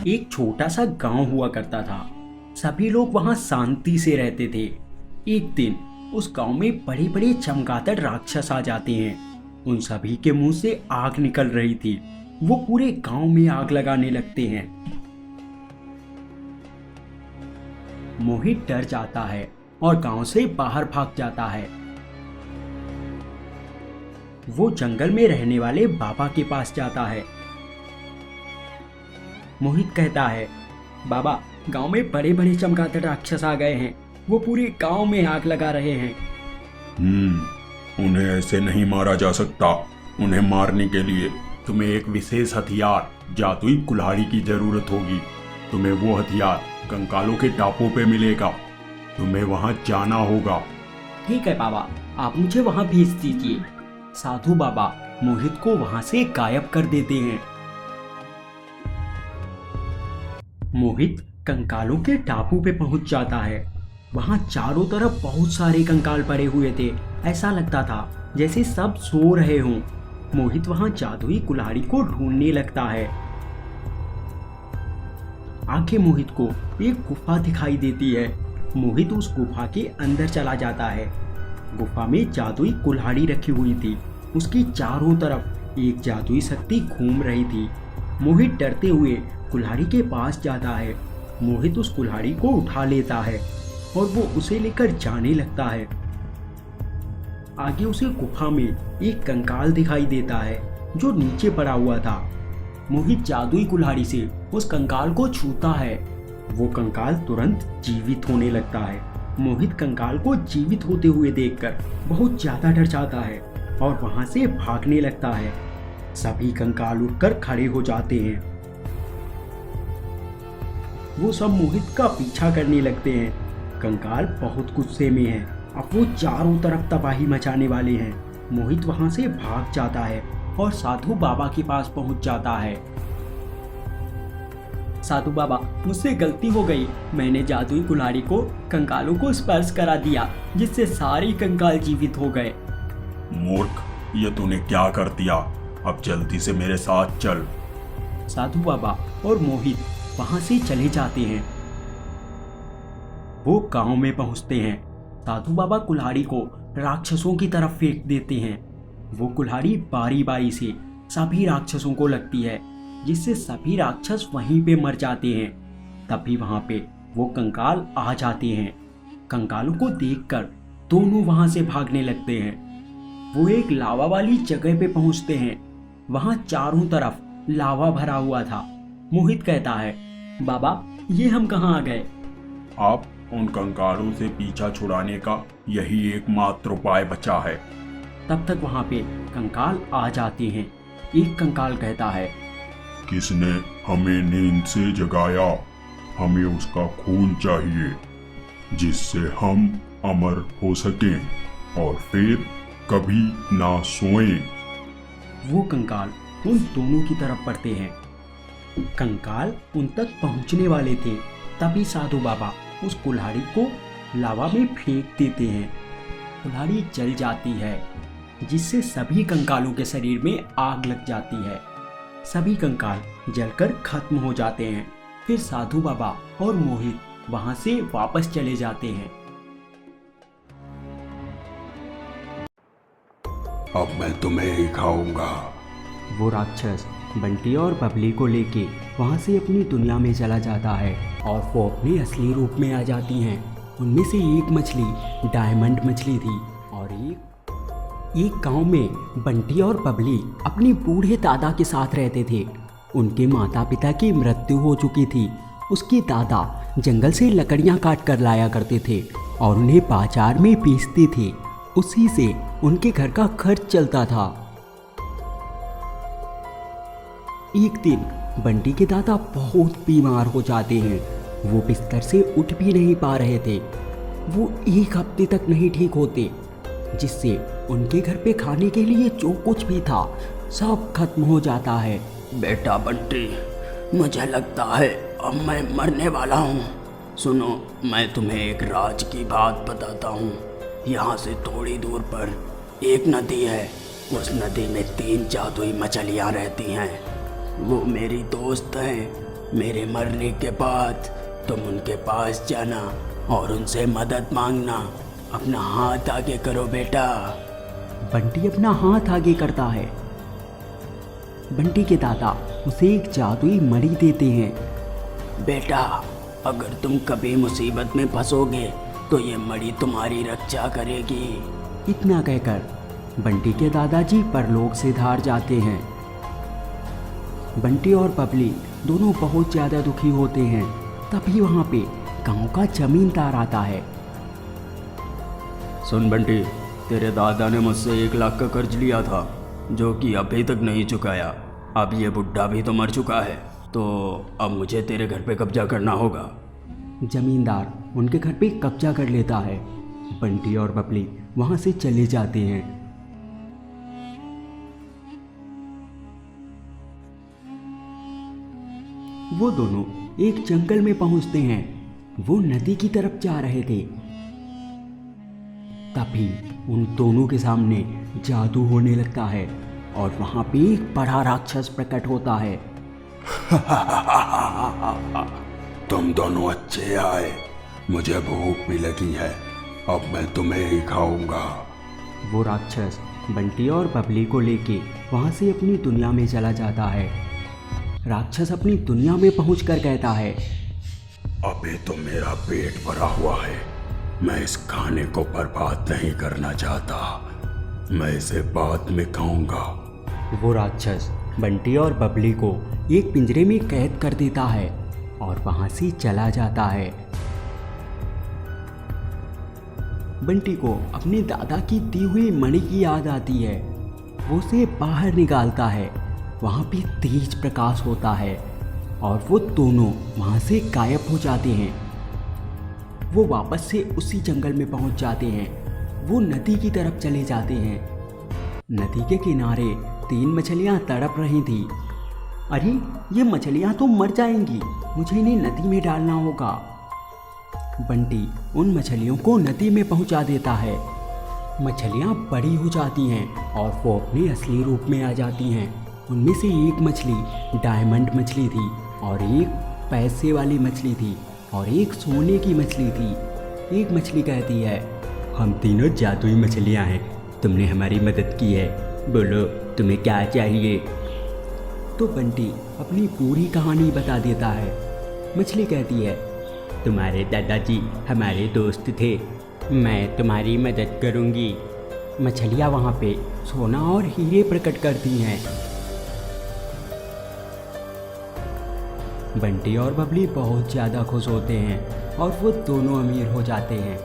एक छोटा सा गांव हुआ करता था। सभी लोग वहां शांति से रहते थे। एक दिन उस गांव में बड़े बड़े चमगादड़ राक्षस आ जाते हैं। उन सभी के मुंह से आग निकल रही थी। वो पूरे गांव में आग लगाने लगते हैं। मोहित डर जाता है और गांव से बाहर भाग जाता है। वो जंगल में रहने वाले बाबा के पास जाता है। मोहित कहता है, बाबा, गांव में बड़े बड़े चमगादड़ राक्षस आ गए हैं। वो पूरे गांव में आग लगा रहे हैं। उन्हें ऐसे नहीं मारा जा सकता। उन्हें मारने के लिए तुम्हें एक विशेष हथियार, जादुई कुल्हाड़ी की जरूरत होगी। तुम्हें वो हथियार कंकालों के टापू पे मिलेगा। तुम्हें वहां जाना होगा। ठीक है बाबा, आप मुझे वहां भेज दीजिए। साधु बाबा मोहित को वहां से गायब कर देते हैं। मोहित कंकालों के टापू पे पहुंच जाता है। वहां चारों तरफ बहुत सारे कंकाल पड़े हुए थे। ऐसा लगता था जैसे सब सो रहे हों। मोहित वहां जादुई कुल्हाड़ी को ढूंढने लगता है। आगे मोहित को एक गुफा दिखाई देती है। मोहित उस गुफा के अंदर चला जाता है। गुफा में जादुई कुल्हाड़ी रखी हुई थी। उसकी चारों तरफ एक जादुई शक्ति घूम रही थी। मोहित डरते हुए कुल्हाड़ी के पास जाता है। मोहित उस कुल्हाड़ी को उठा लेता है और वो उसे लेकर जाने लगता है। आगे उसे गुफा में एक कंकाल दिखाई देता है जो नीचे पड़ा हुआ था। मोहित जादुई कुल्हाड़ी से उस कंकाल को छूता है। वो कंकाल तुरंत जीवित होने लगता है। मोहित कंकाल को जीवित होते हुए देखकर बहुत ज्यादा डर जाता है और वहां से भागने लगता है। सभी कंकाल उठकर खड़े हो जाते हैं। वो सब मोहित का पीछा करने लगते हैं। कंकाल बहुत गुस्से में हैं। अब वो चारों तरफ तबाही मचाने वाले हैं। मोहित वहां से भाग जाता है और साधु बाबा के पास पहुंच जाता है। साधु बाबा, मुझसे गलती हो गई। मैंने जादुई कुल्हाड़ी को कंकालों को स्पर्श करा दिया, जिससे सारे कंकाल जीवित हो गए। मूर्ख, ये तूने क्या कर दिया? अब जल्दी से मेरे साथ चल। साधु बाबा और मोहित वहां से चले जाते हैं। वो गांव में पहुंचते हैं। साधु बाबा कुल्हाड़ी को राक्षसों की तरफ फेंक देते हैं। वो कुल्हाड़ी बारी बारी से सभी राक्षसों को लगती है, जिससे सभी राक्षस वहीं पे मर जाते हैं। तभी वहां पे वो कंकाल आ जाते हैं। कंकालों को देखकर दोनों वहां से भागने लगते हैं। वो एक लावा वाली जगह पे पहुंचते हैं। वहां चारों तरफ लावा भरा हुआ था। मोहित कहता है, बाबा, ये हम कहाँ आ गए? आप उन कंकालों से पीछा छुड़ाने का यही एकमात्र उपाय बचा है। तब तक वहां पे कंकाल आ जाते हैं। एक कंकाल कहता है, किसने हमें नींद से जगाया? हमें उसका खून चाहिए, जिससे हम अमर हो सकें और फिर कभी ना सोएं। वो कंकाल उन दोनों की तरफ बढ़ते हैं। कंकाल उन तक पहुंचने वाले थे। तभी साधु बाबा उस कुल्हाड़ी को लावा में फेंक देते हैं। कुल्हाड़ी जल जाती है, जिससे सभी कंकालों के शरीर में आग लग जाती है। सभी कंकाल जलकर खत्म हो जाते हैं। फिर साधु बाबा और मोहित वहां से वापस चले जाते हैं। अब मैं तुम्हें ही खाऊंगा। वो राक्षस बंटी और बबली को लेके वहाँ से अपनी दुनिया में चला जाता है और वो अपने असली रूप में आ जाती हैं। उनमें से एक मछली डायमंड मछली थी और एक गांव में बंटी और बबली अपने बूढ़े दादा के साथ रहते थे। उनके माता पिता की मृत्यु हो चुकी थी। उसके दादा जंगल से लकड़ियाँ काट कर लाया करते थे और उन्हें बाजार में बेचते थे। उसी से उनके घर का खर्च चलता था। एक दिन बंटी के दादा बहुत बीमार हो जाते हैं। वो बिस्तर से उठ भी नहीं पा रहे थे। वो एक हफ्ते तक नहीं ठीक होते, जिससे उनके घर पे खाने के लिए जो कुछ भी था सब खत्म हो जाता है। बेटा बंटी, मुझे लगता है अब मैं मरने वाला हूँ। सुनो, मैं तुम्हें एक राज की बात बताता हूँ। यहाँ से थोड़ी दूर पर एक नदी है। उस नदी में 3 जादुई मछलियाँ रहती हैं। वो मेरी दोस्त हैं। मेरे मरने के बाद तुम उनके पास जाना और उनसे मदद मांगना। अपना हाथ आगे करो बेटा। बंटी अपना हाथ आगे करता है। बंटी के दादा उसे एक जादुई मणि देते हैं। बेटा, अगर तुम कभी मुसीबत में फंसोगे तो ये मणि तुम्हारी रक्षा करेगी। इतना कहकर बंटी के दादाजी परलोक से धार जाते हैं। बंटी और बबली दोनों बहुत ज़्यादा दुखी होते हैं। तभी वहाँ पे गांव का जमींदार आता है। सुन बंटी, तेरे दादा ने मुझसे 1 लाख का कर्ज लिया था जो कि अभी तक नहीं चुकाया। अब ये बुढ़ा भी तो मर चुका है, तो अब मुझे तेरे घर पे कब्जा करना होगा। जमींदार उनके घर पे कब्जा कर लेता है। बंटी और बबली वहाँ से चले जाते हैं। वो दोनों एक जंगल में पहुंचते हैं। वो नदी की तरफ जा रहे थे। तभी उन दोनों के सामने जादू होने लगता है और वहां पे एक बड़ा राक्षस प्रकट होता है। तुम दोनों अच्छे आए। मुझे भूख भी लगी है, अब मैं तुम्हें ही खाऊंगा। वो राक्षस बंटी और बबली को लेके वहां से अपनी दुनिया में चला जाता है। राक्षस अपनी दुनिया में पहुंचकर कहता है, अभी तो मेरा पेट भरा हुआ है, मैं इस खाने को बर्बाद नहीं करना चाहता, मैं इसे बाद में खाऊंगा। वो राक्षस बंटी और बबली को एक पिंजरे में कैद कर देता है और वहां से चला जाता है। बंटी को अपने दादा की दी हुई मणि की याद आती है। वो उसे बाहर निकालता है। वहाँ पे तेज प्रकाश होता है और वो दोनों वहाँ से गायब हो जाते हैं। वो वापस से उसी जंगल में पहुँच जाते हैं। वो नदी की तरफ चले जाते हैं। नदी के किनारे 3 मछलियाँ तड़प रही थी। अरे, ये मछलियाँ तो मर जाएंगी, मुझे इन्हें नदी में डालना होगा। बंटी उन मछलियों को नदी में पहुँचा देता है। मछलियाँ बड़ी हो जाती हैं और वो अपने असली रूप में आ जाती हैं। उनमें से एक मछली डायमंड मछली थी और एक पैसे वाली मछली थी और एक सोने की मछली थी। एक मछली कहती है, हम तीनों जादुई मछलियाँ हैं, तुमने हमारी मदद की है, बोलो तुम्हें क्या चाहिए। तो बंटी अपनी पूरी कहानी बता देता है। मछली कहती है, तुम्हारे दादाजी हमारे दोस्त थे, मैं तुम्हारी मदद करूँगी। मछलियाँ वहाँ पे सोना और हीरे प्रकट करती हैं। बंटी और बबली बहुत ज़्यादा खुश होते हैं और वो दोनों अमीर हो जाते हैं।